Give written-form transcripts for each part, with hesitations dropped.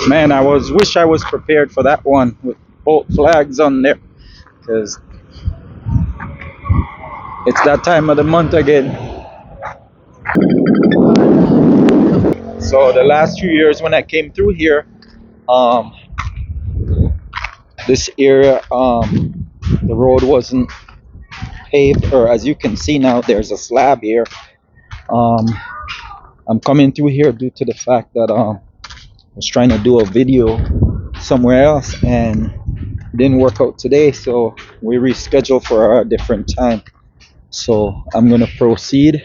Man, wish I was prepared for that one with both flags on there, because it's that time of the month again. So the last few years when I came through here, um, this area, the road wasn't paved, or as you can see now, there's a slab here. Um, I'm coming through here due to the fact that I was trying to do a video somewhere else and it didn't work out today, so we rescheduled for a different time. So I'm gonna proceed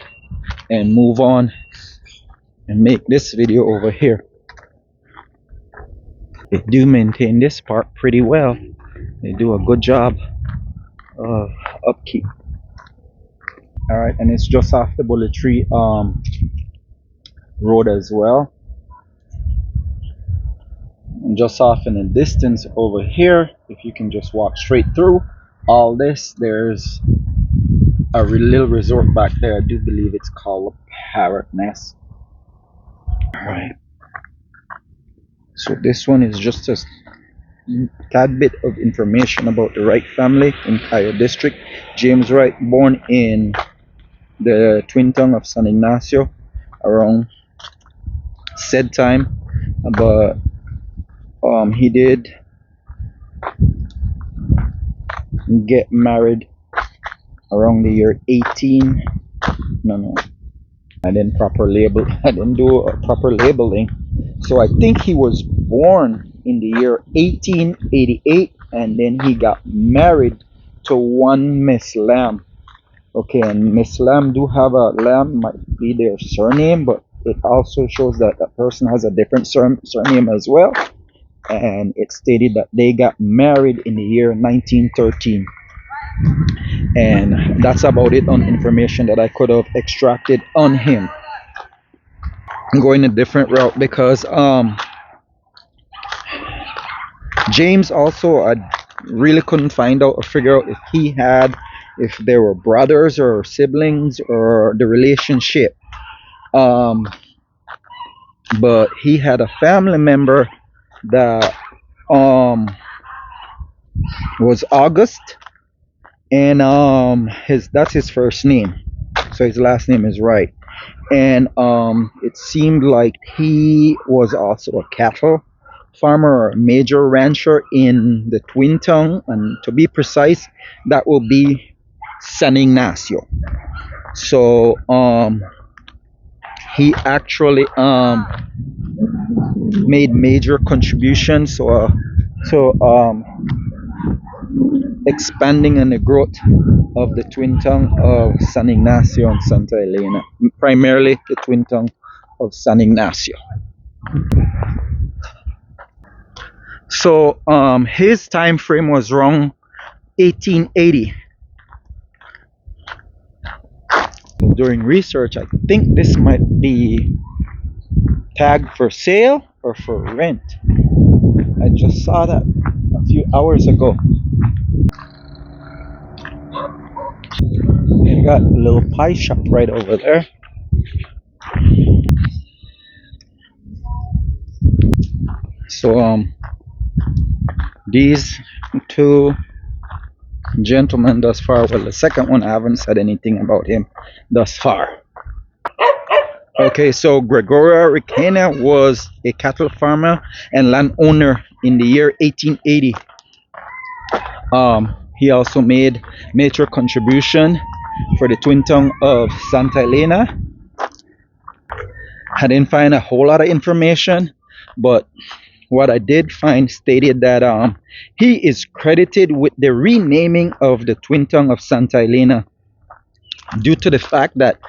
and move on and make this video over here. They do maintain this part pretty well. They do a good job of upkeep. All right, and it's just off the Bullet Tree road as well. And just off in the distance over here, if you can just walk straight through all this, there's a little resort back there. I do believe it's called a Parrot Nest. All right, so this one is just a tad bit of information about the Wright family in Kaya district. James Wright, born in the twin town of San Ignacio around said time, but he did get married around the year 18. No, I didn't do a proper labeling. So I think he was born in the year 1888, and then he got married to one Miss Lamb. Okay, and Miss Lamb do have a Lamb, might be their surname, but it also shows that that person has a different surname as well. And it stated that they got married in the year 1913. And that's about it on information that I could have extracted on him. I'm going a different route because James also, I really couldn't find out or figure out if there were brothers or siblings or the relationship. But he had a family member that was August, and that's his first name, so his last name is Wright. And it seemed like he was also a cattle farmer or a major rancher in the twin town, and to be precise, that will be San Ignacio. So he actually made major contributions to expanding and the growth of the twin town of San Ignacio and Santa Elena, primarily the twin town of San Ignacio. So his time frame was around 1880. During research, I think this might be tagged for sale or for rent. I just saw that a few hours ago. They got a little pie shop right over there. So these two gentlemen thus far, well, the second one I haven't said anything about him thus far. Okay, so Gregorio Requena was a cattle farmer and landowner in the year 1880. He also made major contribution for the twin town of Santa Elena. I didn't find a whole lot of information, but what I did find stated that he is credited with the renaming of the twin town of Santa Elena due to the fact that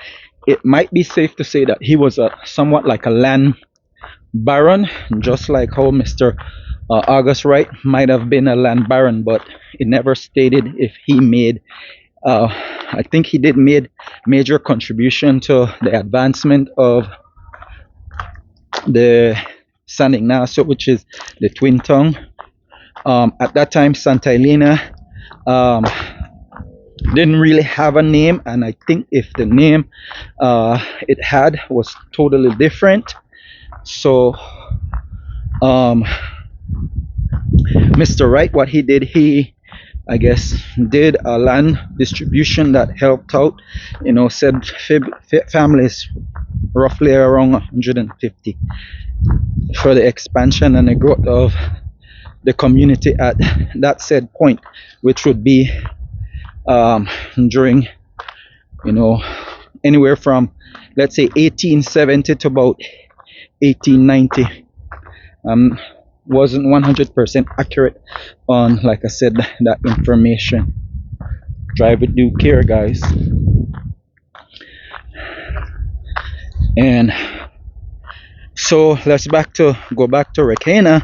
it might be safe to say that he was somewhat like a land baron, just like how Mr. August Wright might have been a land baron, but it never stated if he made I think he did made major contribution to the advancement of the San Ignacio, which is the twin town. At that time, Santa Elena didn't really have a name, and I think if the name it had was totally different. So um, Mr. Wright, what he did, he, I guess, did a land distribution that helped out, said families roughly around 150 for the expansion and the growth of the community at that said point, which would be um, during, you know, anywhere from, let's say, 1870 to about 1890. Wasn't 100% accurate on, like I said, that information. Drive with due care, guys. And so let's go back to Rakena.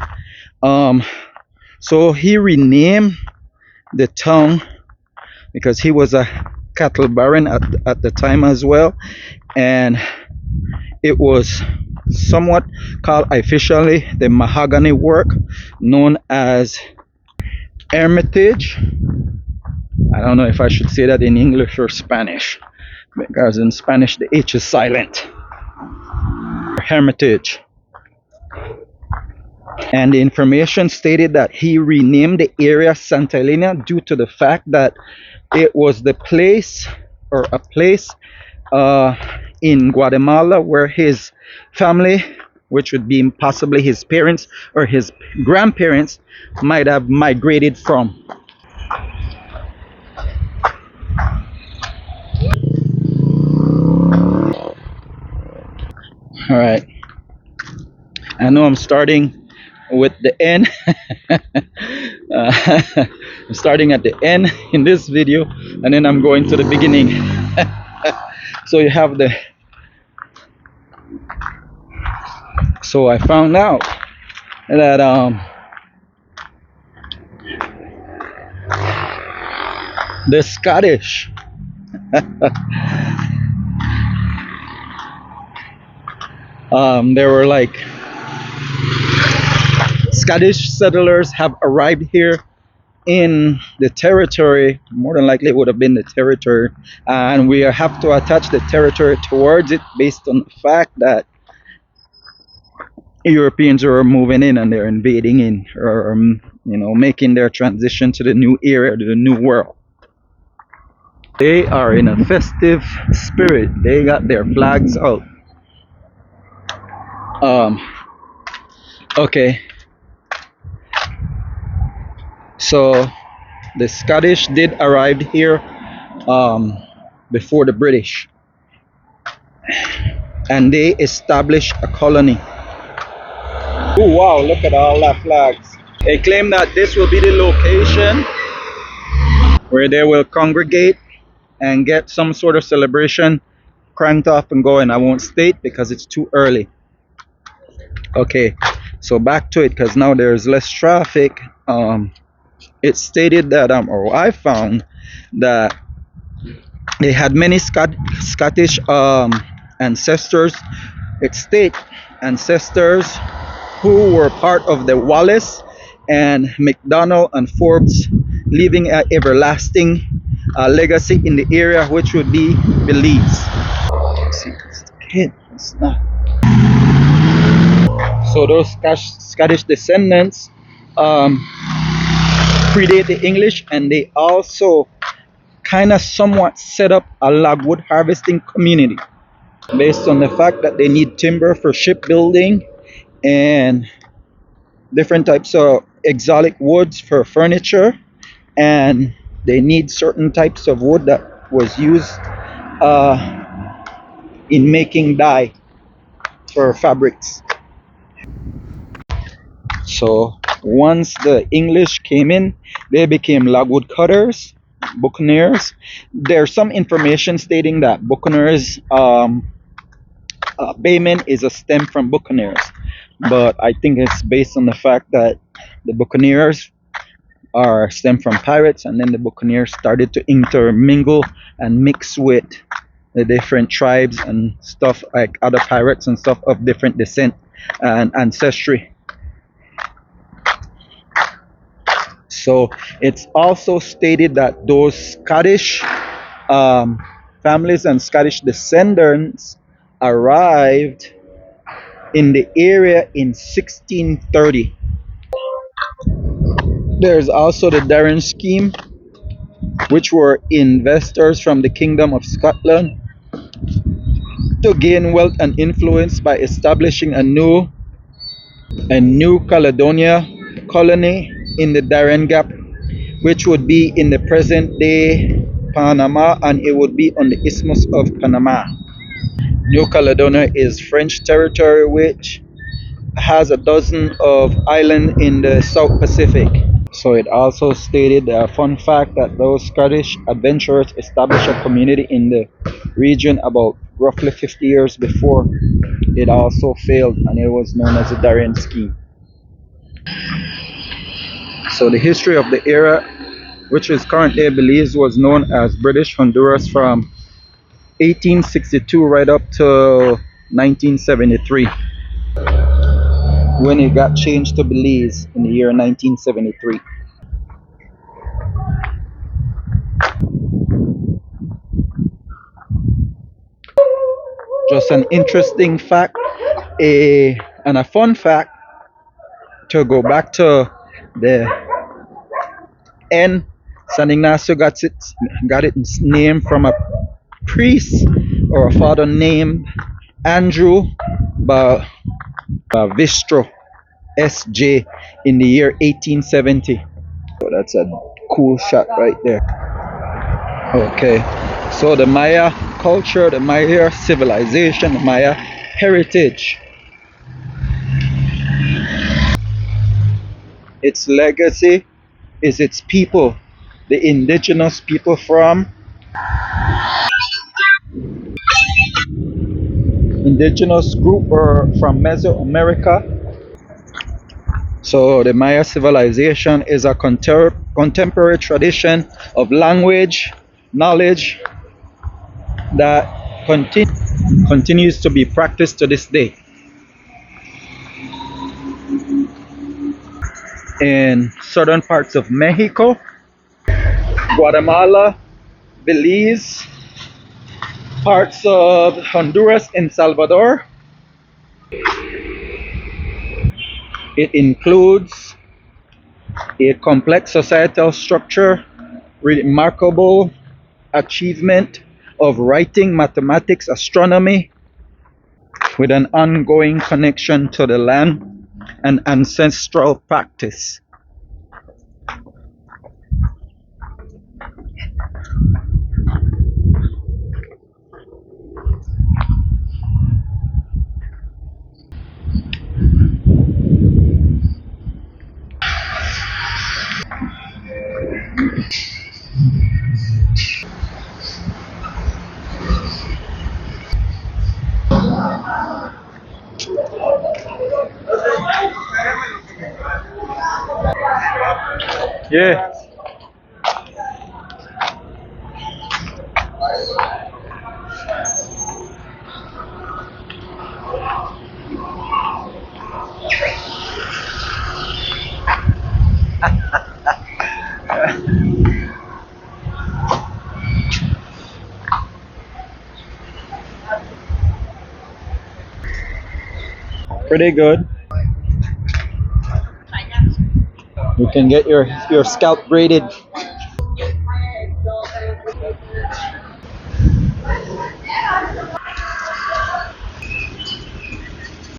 So he renamed the town because he was a cattle baron at the time as well, and it was somewhat called officially the mahogany work known as Hermitage. I don't know if I should say that in English or Spanish, because in Spanish the H is silent. Hermitage. And the information stated that he renamed the area Santa Elena due to the fact that it was the place, or a place in Guatemala where his family, which would be possibly his parents or his grandparents, might have migrated from. All right. I know I'm starting with the end. I'm starting at the end in this video, and then I'm going to the beginning. So you have the. So I found out that the Scottish there were like Scottish settlers have arrived here in the territory. More than likely it would have been the territory, and we have to attach the territory towards it based on the fact that Europeans are moving in and they're invading in, or making their transition to the new area, to the new world. They are in a festive spirit. They got their flags out. Okay, so the Scottish did arrive here before the British, and they established a colony. Oh wow, look at all that flags. They claim that this will be the location where they will congregate and get some sort of celebration cranked off and going. I won't state because it's too early. Okay, so back to it, because now there's less traffic. It stated that or I found that they had many Scottish ancestors, estate ancestors, who were part of the Wallace and McDonald and Forbes, leaving an everlasting legacy in the area, which would be Belize. Let's see, it's the kid. It's not. So those Scottish descendants predate the English, and they also kind of somewhat set up a logwood harvesting community based on the fact that they need timber for shipbuilding and different types of exotic woods for furniture, and they need certain types of wood that was used in making dye for fabrics. So once the English came in, they became logwood cutters, buccaneers. There's some information stating that buccaneers, baymen is a stem from buccaneers, but I think it's based on the fact that the buccaneers are stem from pirates, and then the buccaneers started to intermingle and mix with the different tribes and stuff, like other pirates and stuff of different descent and ancestry. So it's also stated that those Scottish families and Scottish descendants arrived in the area in 1630. There's also the Darren scheme, which were investors from the Kingdom of Scotland to gain wealth and influence by establishing a new Caledonia colony in the Darien Gap, which would be in the present day Panama, and it would be on the Isthmus of Panama. New Caledonia is French territory which has a dozen of islands in the South Pacific. So it also stated a fun fact that those Scottish adventurers established a community in the region about roughly 50 years before it also failed, and it was known as the Darien scheme. So the history of the area, which is currently Belize, was known as British Honduras from 1862 right up to 1973, when it got changed to Belize in the year 1973. Just an interesting fact, and a fun fact to go back to the N. San Ignacio got its name from a priest or a father named Andrew Bavistro SJ in the year 1870. So that's a cool shot right there. Okay, so the Maya culture, the Maya civilization, the Maya heritage, its legacy is its people, the indigenous people from indigenous group or from Mesoamerica. So the Maya civilization is a contemporary tradition of language, knowledge that continues to be practiced to this day in southern parts of Mexico, Guatemala, Belize, parts of Honduras and Salvador. It includes a complex societal structure, remarkable achievement of writing, mathematics, astronomy, with an ongoing connection to the land and ancestral practice. Yeah. Pretty good. You can get your scalp braided.